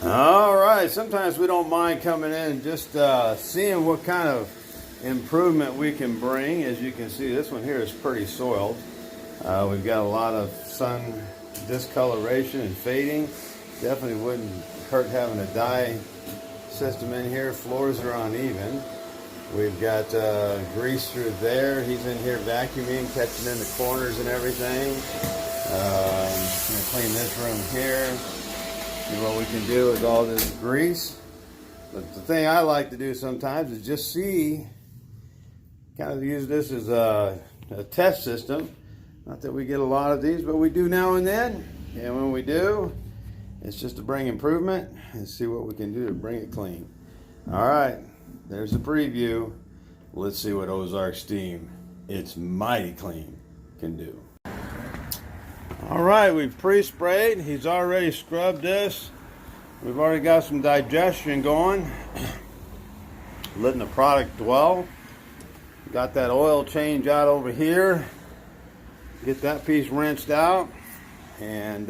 All right, sometimes we don't mind coming in and just seeing what kind of improvement we can bring. As you can see, this one here is pretty soiled. We've got a lot of sun discoloration and fading. Definitely wouldn't hurt having a dye system in here. Floors are uneven. We've got grease through there. He's in here vacuuming, catching in the corners and everything. I'm going to clean this room here. See what we can do with all this grease. But the thing I like to do sometimes is just see, kind of use this as a test system. Not that we get a lot of these, but we do now and then. And when we do, it's just to bring improvement and see what we can do to bring it clean. All right, there's the preview. Let's see what OzarkSteam, it's mighty clean, can do. All right, we've pre-sprayed. He's already scrubbed this. We've already got some digestion going, letting the product dwell. Got that oil change out over here. Get that piece rinsed out, and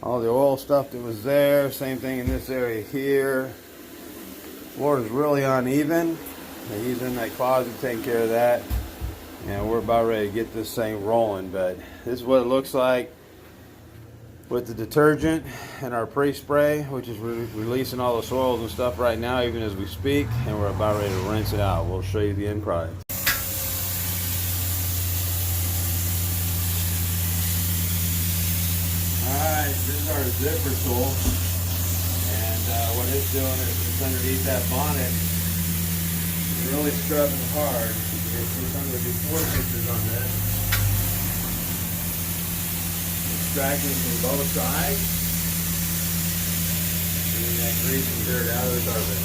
all the oil stuff that was there. Same thing in this area here. Floor is really uneven. He's in that closet taking care of that. And we're about ready to get this thing rolling, but this is what it looks like with the detergent and our pre-spray, which is releasing all the soils and stuff right now, even as we speak, and we're about ready to rinse it out. We'll show you the end product. Alright, this is our zipper tool, and what it's doing is it's underneath that bonnet. It's really scrubbing hard. You can see some of the before pictures on this. Extracting from both sides. Getting that grease and dirt out of the carpet.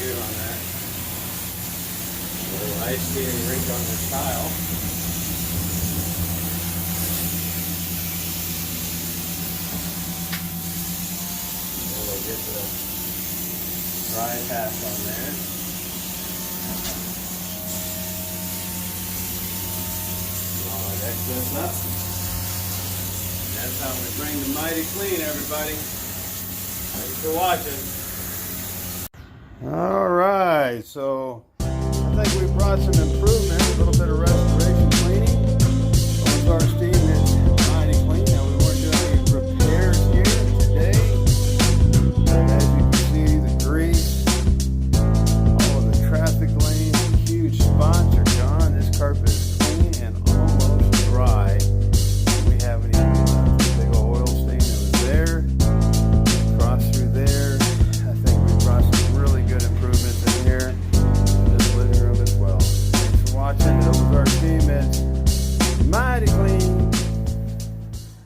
Good on that. A little ice skating rink on this tile. We'll get the dry patch on there. Get all that excess up. That's how we bring the mighty clean, everybody. Thanks for watching. All right, so I think we brought some improvement.